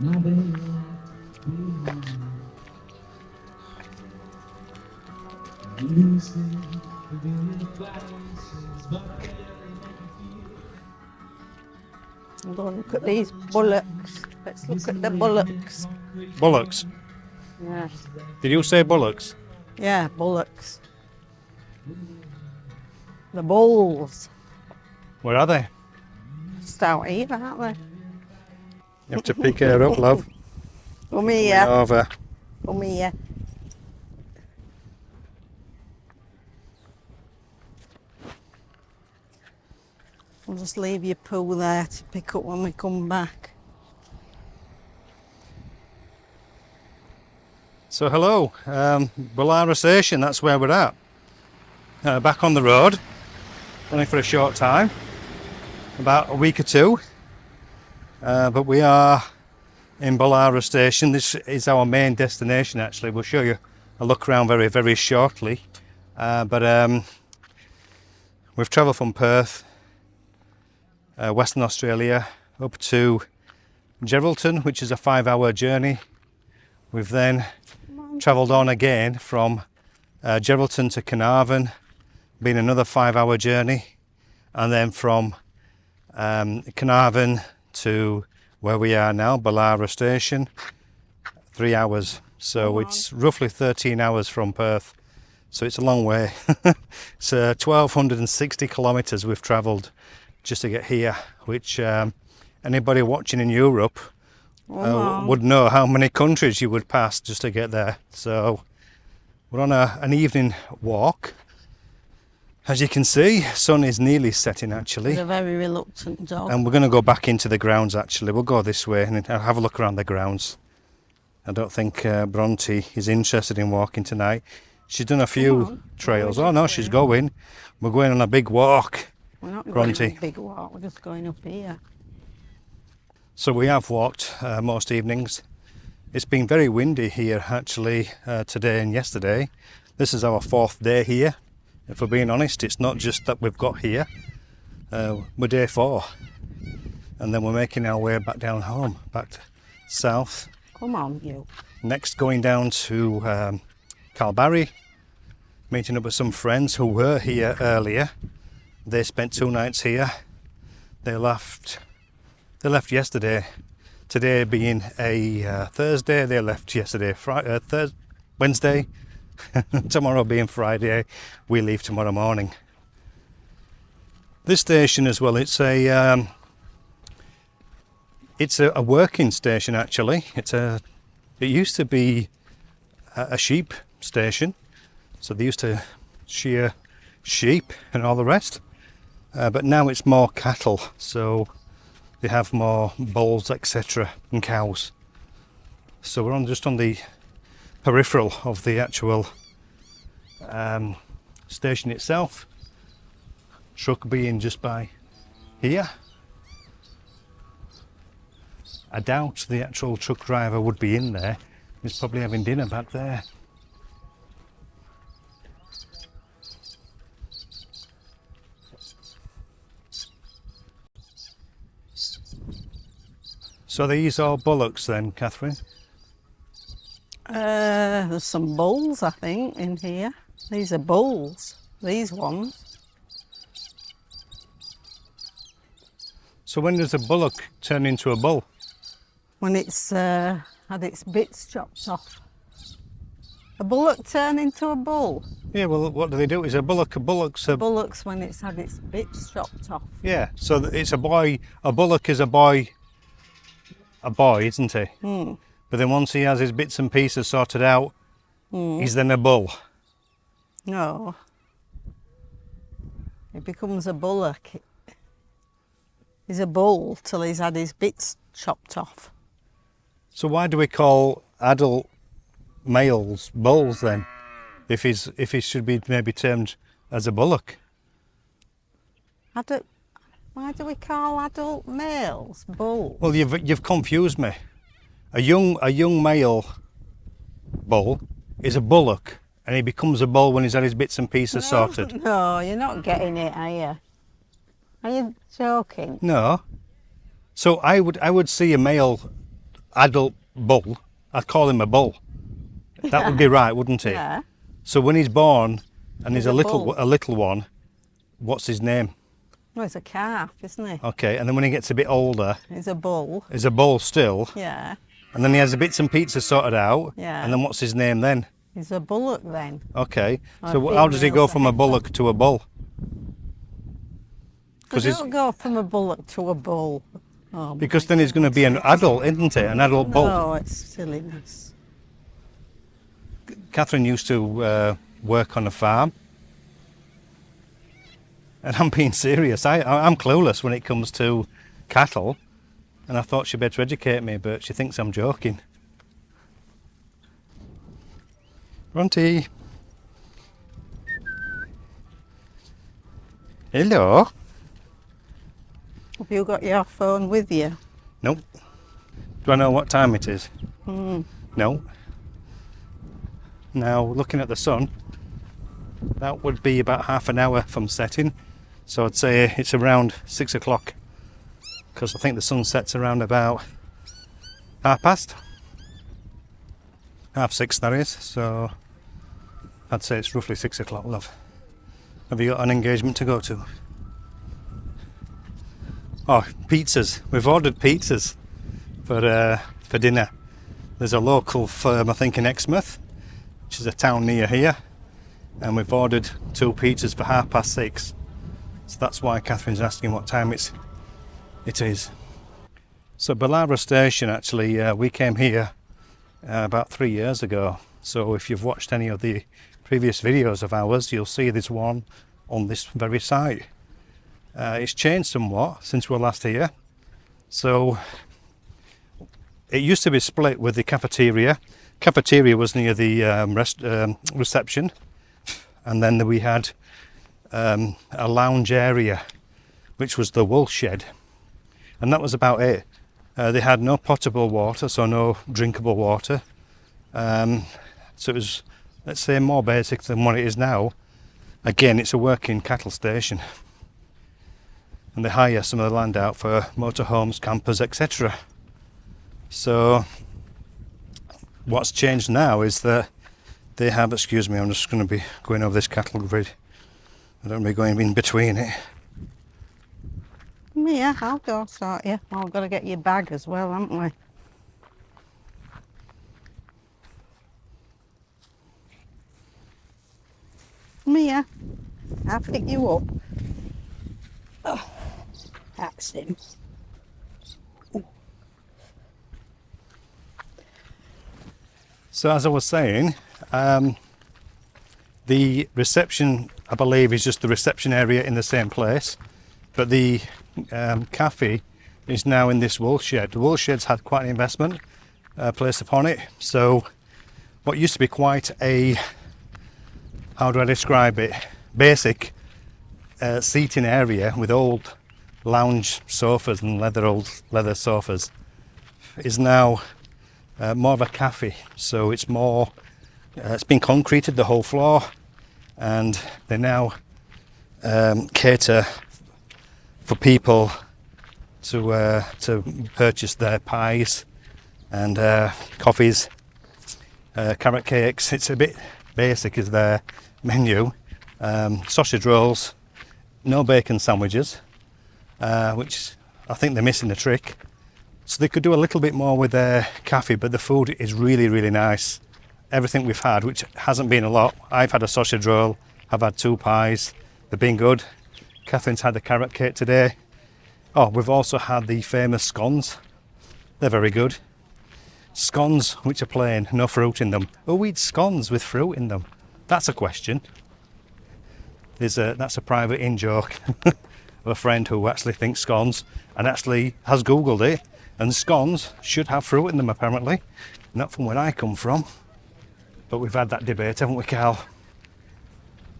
I'm going to look at these bullocks. Let's look at the bullocks. Bullocks? Yeah. Did you say bullocks? Yeah, bullocks. The bulls. Where are they? Just out here, aren't they? You have to pick her up, love. Come here. Over. Come here. I'll just leave your poo there to pick up when we come back. So hello, Bullara Station, that's where we're at. Back on the road, only for a short time, about a week or two. But we are in Bullara Station. This is our main destination actually. We'll show you a look around very, very shortly. But we've travelled from Perth, Western Australia, up to Geraldton, which is a 5-hour journey. We've then travelled on again from Geraldton to Carnarvon, been another 5-hour journey, and then from Carnarvon to where we are now, Bullara Station, 3 hours. So it's roughly 13 hours from Perth. So it's a long way. It's 1,260 kilometres we've travelled just to get here, which anybody watching in Europe would know how many countries you would pass just to get there. So we're on an evening walk. As you can see, sun is nearly setting actually. He's a very reluctant dog. And we're going to go back into the grounds actually. We'll go this way and have a look around the grounds. I don't think Bronte is interested in walking tonight. She's done a few trails. Oh no, she's going. We're going on a big walk. We're not Bronte. going on a big walk, we're just going up here. So we have walked most evenings. It's been very windy here actually today and yesterday. This is our 4th day here. If we're being honest, it's not just that we've got here. We're day 4. And then we're making our way back down home, back to south. Come on, you. Next going down to Calbarry, meeting up with some friends who were here earlier. They spent 2 nights here. They left yesterday. Today being a Thursday, they left yesterday, Wednesday. Tomorrow being Friday, we leave tomorrow morning. This station as well, it's a working station actually. It used to be a sheep station, so they used to shear sheep and all the rest. But now it's more cattle, so they have more bulls, etc., and cows. So we're just on the peripheral of the actual station itself. Truck being just by here. I doubt the actual truck driver would be in there. He's probably having dinner back there. So these are bullocks then, Catherine? There's some bulls, I think, in here. These are bulls, these ones. So when does a bullock turn into a bull? When it's had its bits chopped off. A bullock turn into a bull? Yeah, well, what do they do? Is a bullock's a... Bullock's when it's had its bits chopped off. Yeah, so it's a boy, a bullock is a boy, isn't he? Mm. But then once he has his bits and pieces sorted out, he's then a bull. No. It becomes a bullock. He's a bull till he's had his bits chopped off. So why do we call adult males bulls then? If he should be maybe termed as a bullock? Why do we call adult males bulls? Well, you've confused me. A young male bull is a bullock, and he becomes a bull when he's had his bits and pieces sorted. No, you're not getting it, are you? Are you joking? No. So I would see a male adult bull, I'd call him a bull. That would be right, wouldn't it? Yeah. So when he's born and he's He's a a bull. little one, what's his name? No, he's a calf, isn't he? Okay, and then when he gets a bit older, He's a bull. he's a bull still, Yeah. and then he has the bits and pieces sorted out, Yeah. and then what's his name then? He's a bullock then. Okay, Or so a how does he female go from a heifer. bullock to a bull? Because he's- don't go from a bullock to a bull. Oh, Because then he's going to be an adult, isn't it? An adult bull. oh, it's silliness. Catherine used to work on a farm. And I'm being serious. I'm clueless when it comes to cattle. And I thought she'd better educate me, but she thinks I'm joking. Runty. Hello. Have you got your phone with you? Nope. Do I know what time it is? No. Now, looking at the sun, that would be about half an hour from setting. So I'd say it's around 6 o'clock. Because I think the sun sets around about 6:30. 6:30, that is. So I'd say it's roughly 6 o'clock, love. Have you got an engagement to go to? Oh, pizzas. We've ordered pizzas for dinner. There's a local firm, I think, in Exmouth, which is a town near here, and we've ordered 2 pizzas for 6:30. So that's why Catherine's asking what time it is. So Bullara Station, actually, we came here about 3 years ago. So if you've watched any of the previous videos of ours, you'll see there's one on this very site. It's changed somewhat since we were last here. So it used to be split with the cafeteria. Cafeteria was near the reception, and then we had a lounge area, which was the wool shed, and that was about it. They had no potable water, so no drinkable water. So it was, let's say, more basic than what it is now. Again, it's a working cattle station, and they hire some of the land out for motorhomes, campers, etc. So what's changed now is that they have, excuse me, I'm just going to be going over this cattle grid. I don't want to be going in between it. Yeah, I'll go sort you. I've got to get your bag as well, haven't we? Mia, I'll pick you up. Oh, that's him. So as I was saying, the reception, I believe, is just the reception area in the same place, but the cafe is now in this wool shed. The wool shed's had quite an investment placed upon it. So what used to be quite a, how do I describe it, basic seating area with old lounge sofas and old leather sofas is now more of a cafe. So it's more, it's been concreted, the whole floor, and they now cater for people to purchase their pies and coffees, carrot cakes. It's a bit basic as their menu. Sausage rolls, no bacon sandwiches, which I think they're missing the trick. So they could do a little bit more with their cafe, but the food is really, really nice. Everything we've had, which hasn't been a lot. I've had a sausage roll, I've had 2 pies, they've been good. Catherine's had the carrot cake today. Oh, we've also had the famous scones. They're very good. Scones which are plain, no fruit in them. Who eats scones with fruit in them? That's a question. That's a private in-joke of a friend who actually thinks scones and actually has googled it, and scones should have fruit in them apparently. Not from where I come from, but we've had that debate, haven't we, Carl?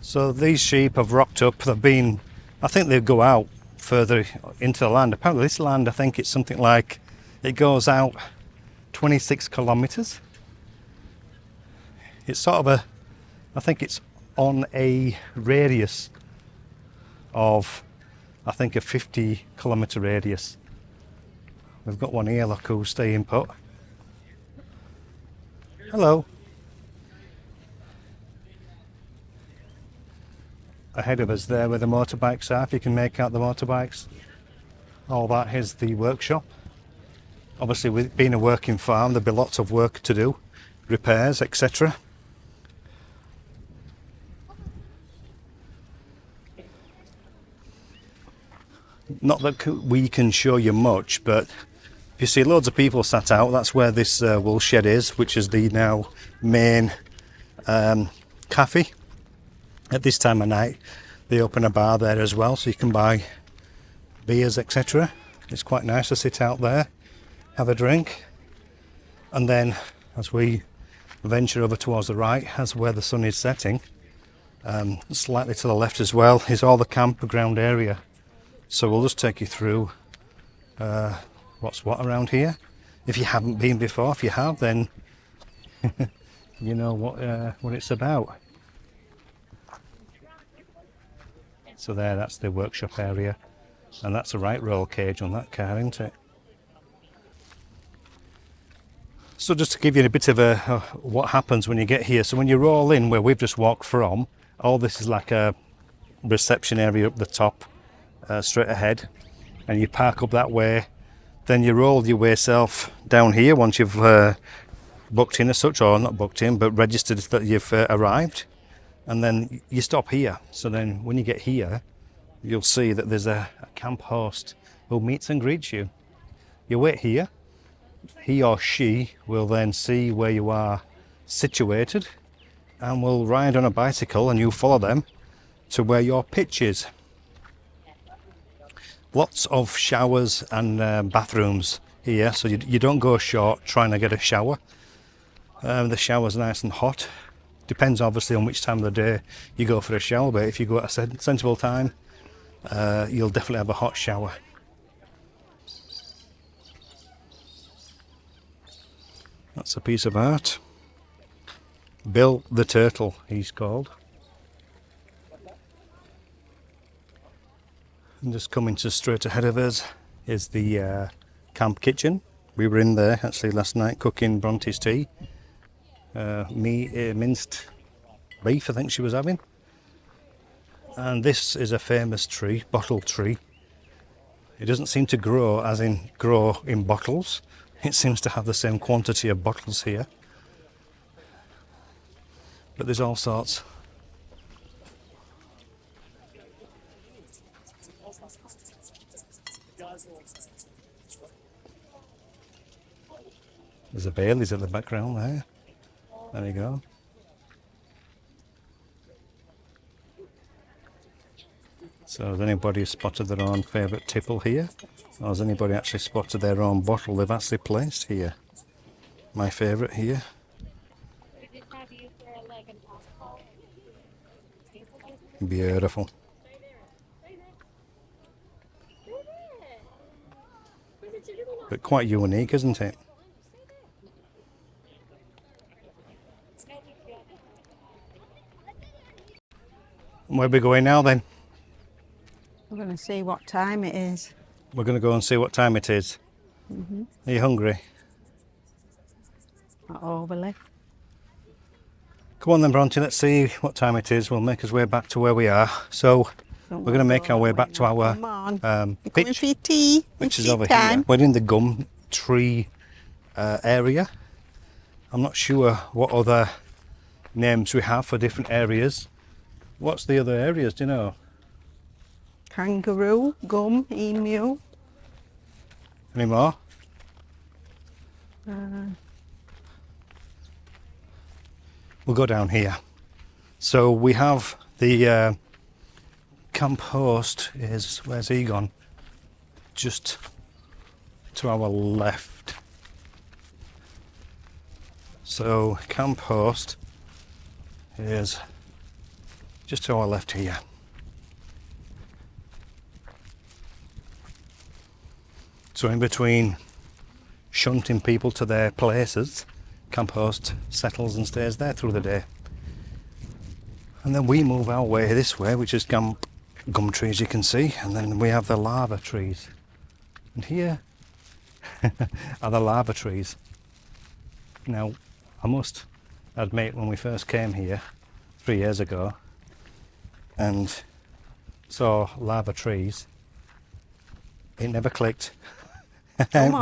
So these sheep have rocked up. They've been, I think they go out further into the land. Apparently this land, I think it's something like, it goes out 26 kilometres. It's sort of I think it's on a radius of, I think, a 50 kilometre radius. We've got one here, look, who's staying put. Hello. Ahead of us there where the motorbikes are, if you can make out the motorbikes. All that is the workshop. Obviously, with being a working farm, there'll be lots of work to do, repairs, etc. Not that we can show you much, but if you see loads of people sat out, that's where this wool shed is, which is the now main cafe. At this time of night, they open a bar there as well, so you can buy beers, etc. It's quite nice to sit out there, have a drink, and then as we venture over towards the right, as where the sun is setting, slightly to the left as well, is all the campground area. So we'll just take you through what's what around here. If you haven't been before, if you have, then you know what it's about. So there, that's the workshop area, and that's the right roll cage on that car, isn't it? So just to give you a bit of what happens when you get here. So when you roll in where we've just walked from, all this is like a reception area up the top, straight ahead, and you park up that way. Then you roll your way self down here once you've booked in as such, or not booked in, but registered that you've arrived. And then you stop here. So then when you get here, you'll see that there's a camp host who meets and greets you. You wait here. He or she will then see where you are situated and will ride on a bicycle, and you follow them to where your pitch is. Lots of showers and bathrooms here, so you don't go short trying to get a shower. The shower's nice and hot. Depends obviously on which time of the day you go for a shower, but if you go at a sensible time, you'll definitely have a hot shower. That's a piece of art. Bill the Turtle, he's called. And just coming to straight ahead of us is the camp kitchen. We were in there actually last night cooking Bronte's tea. Minced beef, I think she was having. And this is a famous tree, bottle tree. It doesn't seem to grow as in grow in bottles. It seems to have the same quantity of bottles here. But there's all sorts. There's a Bailey's at the background there. There we go. So has anybody spotted their own favourite tipple here? Or has anybody actually spotted their own bottle they've actually placed here? My favourite here. Beautiful. But quite unique, isn't it? Where are we going now then? We're going to see what time it is. We're going to go and see what time it is. Are you hungry? Not overly. Come on then, Bronte, let's see what time it is. We'll make our way back to where we are. So we're going to make our way back to our pitch, for your tea. which is tea over time. here. We're in the gum tree area. I'm not sure what other names we have for different areas. What's the other areas, do you know? Kangaroo, gum, emu. Any more? We'll go down here. So we have the camp host is, where's he gone? Just to our left. So camp host is just to our left here. So in between shunting people to their places, camp host settles and stays there through the day. And then we move our way this way, which is gum trees, you can see, and then we have the lava trees. And here are the lava trees. Now, I must admit, when we first came here 3 years ago and saw lava trees, it never clicked. I hadn't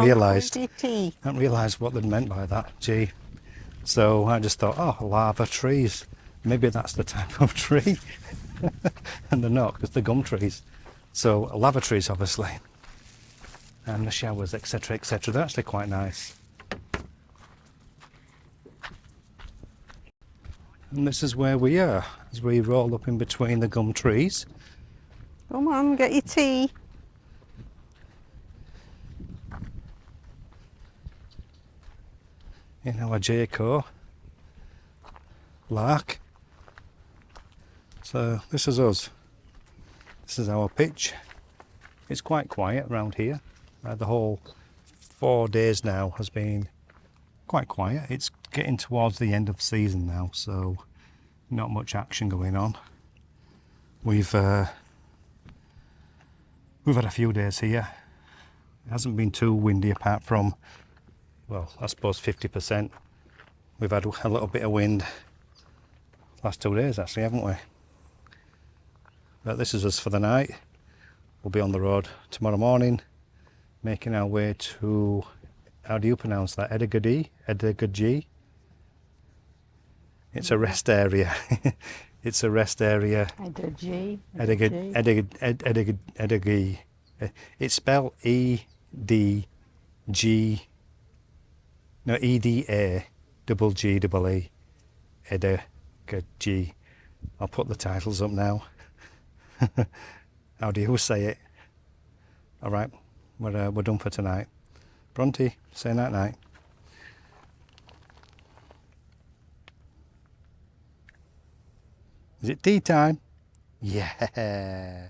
realised what they'd meant by that. Gee. So I just thought, oh, lava trees. Maybe that's the type of tree. And they're not, because they're gum trees. So lava trees, obviously. And the showers, etc., etc. They're actually quite nice. And this is where we are, as we roll up in between the gum trees. Come on, get your tea. In our Jayco Lark. So this is us. This is our pitch. It's quite quiet around here. The whole 4 days now has been quite quiet. It's getting towards the end of season now, so not much action going on. We've had a few days here. It hasn't been too windy apart from, well, I suppose 50%. We've had a little bit of wind last 2 days actually, haven't we? But this is us for the night. We'll be on the road tomorrow morning, making our way to, how do you pronounce that? Edinburgh? It's a rest area. It's a rest area. Edinburgh. It's spelled E-D-G, no, E-D-A-G-G-E. Edinburgh. I'll put the titles up now. How do you say it? All right, we're done for tonight. Bronte, say night night. Is it tea time? Yeah.